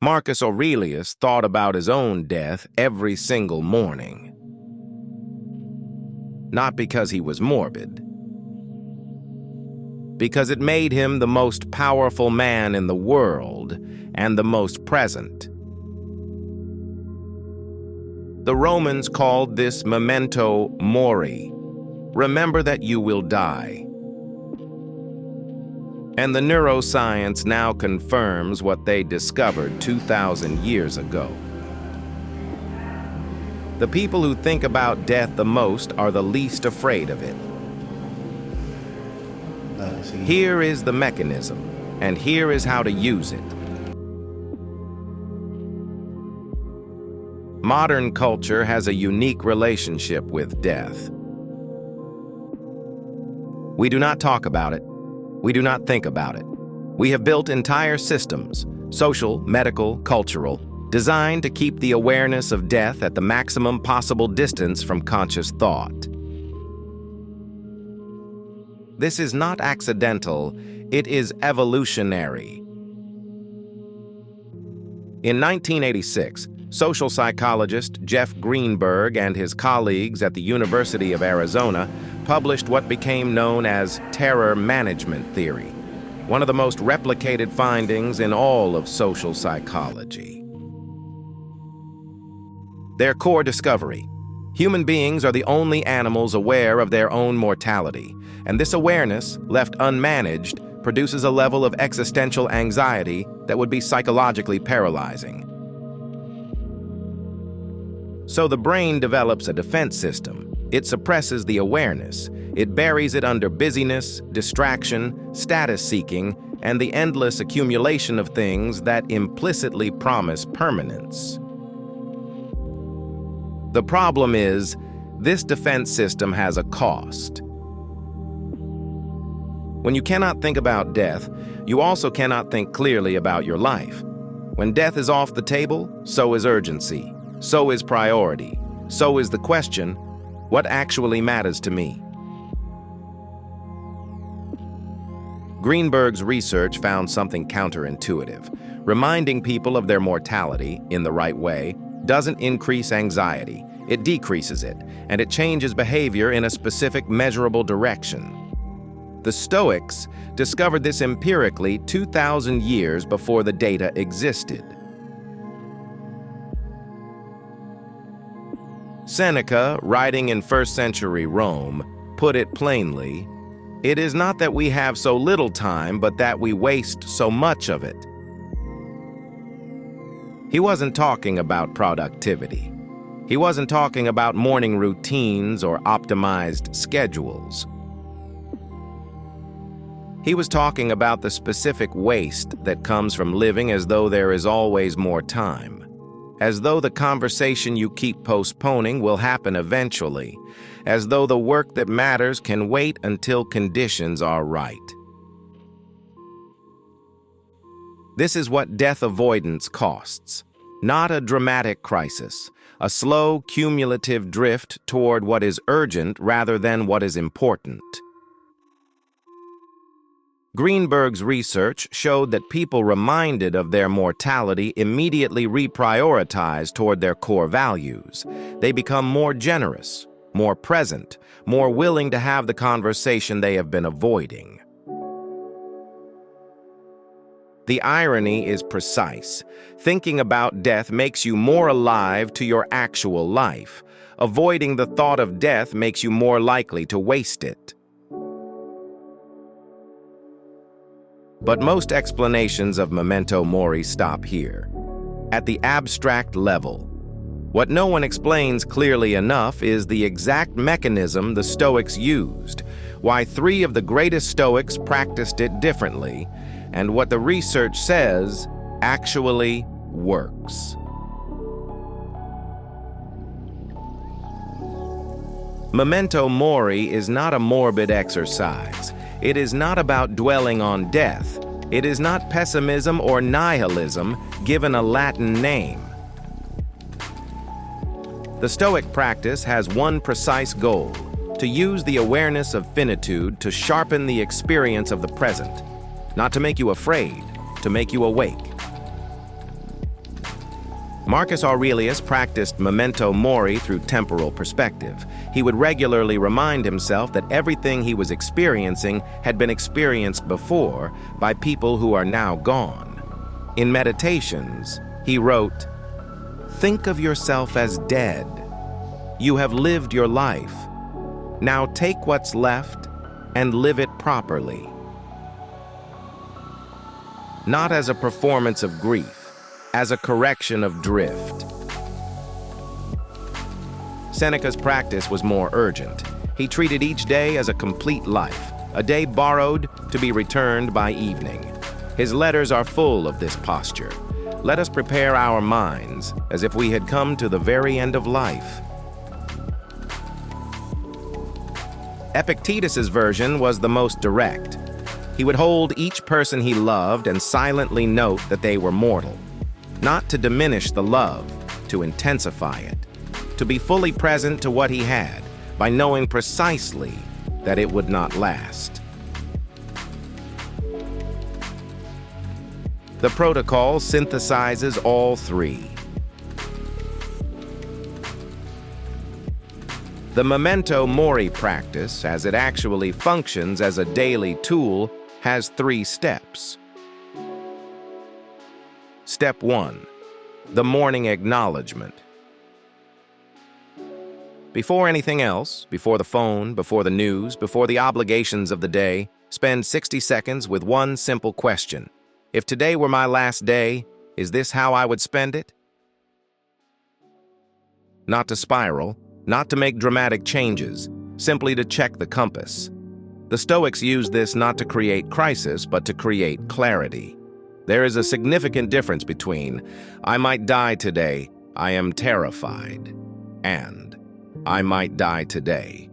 Marcus Aurelius thought about his own death every single morning. Not because he was morbid, because it made him the most powerful man in the world and the most present. The Romans called this Memento Mori. Remember that you will die. And the neuroscience now confirms what they discovered 2,000 years ago. The people who think about death the most are the least afraid of it. Here is the mechanism, and here is how to use it. Modern culture has a unique relationship with death. We do not talk about it. We do not think about it. We have built entire systems, social, medical, cultural, designed to keep the awareness of death at the maximum possible distance from conscious thought. This is not accidental, it is evolutionary. In 1986, social psychologist Jeff Greenberg and his colleagues at the University of Arizona published what became known as terror management theory, one of the most replicated findings in all of social psychology. Their core discovery: human beings are the only animals aware of their own mortality, and this awareness, left unmanaged, produces a level of existential anxiety that would be psychologically paralyzing. So the brain develops a defense system. It suppresses the awareness. It buries it under busyness, distraction, status seeking, and the endless accumulation of things that implicitly promise permanence. The problem is, this defense system has a cost. When you cannot think about death, you also cannot think clearly about your life. When death is off the table, so is urgency, so is priority, so is the question, what actually matters to me? Greenberg's research found something counterintuitive. Reminding people of their mortality in the right way doesn't increase anxiety, it decreases it, and it changes behavior in a specific measurable direction. The Stoics discovered this empirically 2,000 years before the data existed. Seneca, writing in 1st century Rome, put it plainly, "It is not that we have so little time, but that we waste so much of it." He wasn't talking about productivity. He wasn't talking about morning routines or optimized schedules. He was talking about the specific waste that comes from living as though there is always more time, as though the conversation you keep postponing will happen eventually, as though the work that matters can wait until conditions are right. This is what death avoidance costs. Not a dramatic crisis, a slow, cumulative drift toward what is urgent rather than what is important. Greenberg's research showed that people reminded of their mortality immediately reprioritize toward their core values. They become more generous, more present, more willing to have the conversation they have been avoiding. The irony is precise. Thinking about death makes you more alive to your actual life. Avoiding the thought of death makes you more likely to waste it. But most explanations of Memento Mori stop here, at the abstract level. What no one explains clearly enough is the exact mechanism the Stoics used, why 3 of the greatest Stoics practiced it differently, and what the research says actually works. Memento Mori is not a morbid exercise. It is not about dwelling on death. It is not pessimism or nihilism given a Latin name. The Stoic practice has one precise goal: to use the awareness of finitude to sharpen the experience of the present, not to make you afraid, to make you awake. Marcus Aurelius practiced memento mori through temporal perspective. He would regularly remind himself that everything he was experiencing had been experienced before by people who are now gone. In Meditations, he wrote, "Think of yourself as dead. You have lived your life. Now take what's left and live it properly." Not as a performance of grief, as a correction of drift. Seneca's practice was more urgent. He treated each day as a complete life, a day borrowed to be returned by evening. His letters are full of this posture. Let us prepare our minds as if we had come to the very end of life. Epictetus's version was the most direct. He would hold each person he loved and silently note that they were mortal. Not to diminish the love, to intensify it, to be fully present to what he had by knowing precisely that it would not last. The protocol synthesizes all three. The Memento Mori practice, as it actually functions as a daily tool, has 3 steps. Step 1. The morning acknowledgement. Before anything else, before the phone, before the news, before the obligations of the day, spend 60 seconds with one simple question. If today were my last day, is this how I would spend it? Not to spiral, not to make dramatic changes, simply to check the compass. The Stoics use this not to create crisis, but to create clarity. There is a significant difference between, "I might die today, I am terrified," and "I might die today."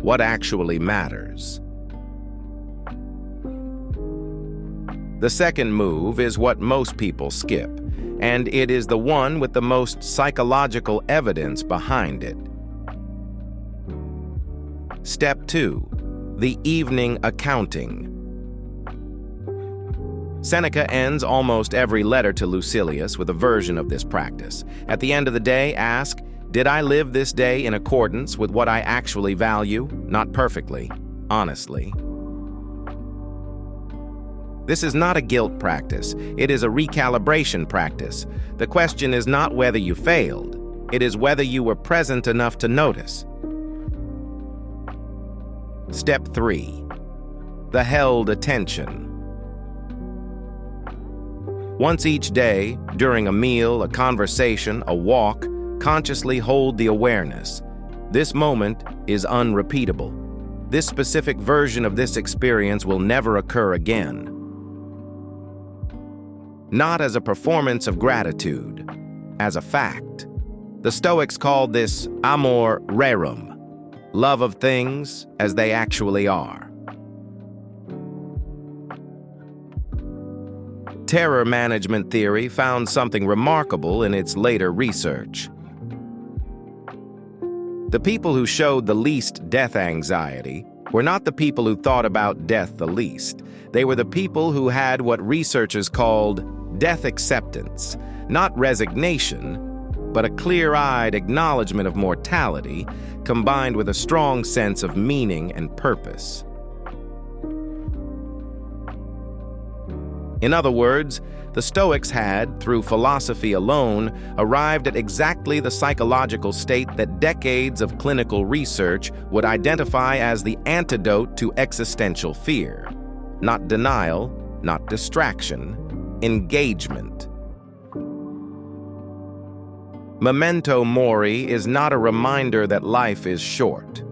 What actually matters? The second move is what most people skip, and it is the one with the most psychological evidence behind it. Step 2. The evening accounting. Seneca ends almost every letter to Lucilius with a version of this practice. At the end of the day, ask, "Did I live this day in accordance with what I actually value? Not perfectly, honestly." This is not a guilt practice. It is a recalibration practice. The question is not whether you failed. It is whether you were present enough to notice. Step 3. The held attention. Once each day, during a meal, a conversation, a walk, consciously hold the awareness. This moment is unrepeatable. This specific version of this experience will never occur again. Not as a performance of gratitude, as a fact. The Stoics called this amor rerum, love of things as they actually are. Terror management theory found something remarkable in its later research. The people who showed the least death anxiety were not the people who thought about death the least. They were the people who had what researchers called death acceptance, not resignation, but a clear-eyed acknowledgement of mortality combined with a strong sense of meaning and purpose. In other words, the Stoics had, through philosophy alone, arrived at exactly the psychological state that decades of clinical research would identify as the antidote to existential fear. Not denial, not distraction, engagement. Memento Mori is not a reminder that life is short.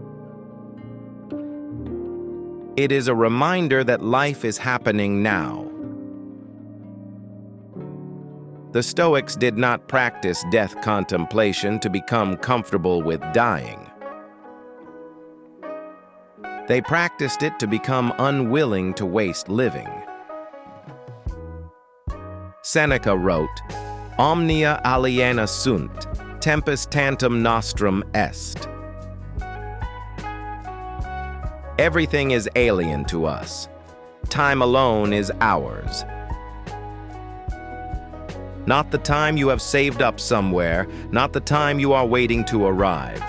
It is a reminder that life is happening now. The Stoics did not practice death contemplation to become comfortable with dying. They practiced it to become unwilling to waste living. Seneca wrote, "Omnia aliena sunt, tempus tantum nostrum est." Everything is alien to us. Time alone is ours. not the time you have saved up somewhere, not the time you are waiting to arrive.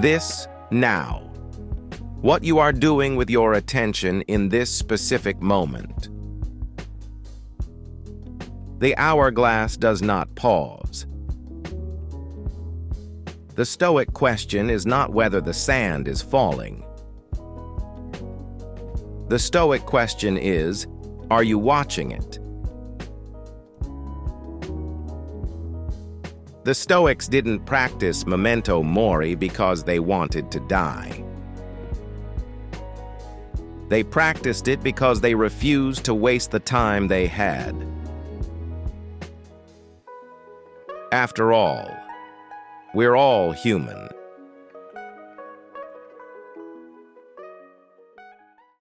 This now. What you are doing with your attention in this specific moment. The hourglass does not pause. The Stoic question is not whether the sand is falling. The Stoic question is, are you watching it? The Stoics didn't practice Memento Mori because they wanted to die. They practiced it because they refused to waste the time they had. After all, we're all human.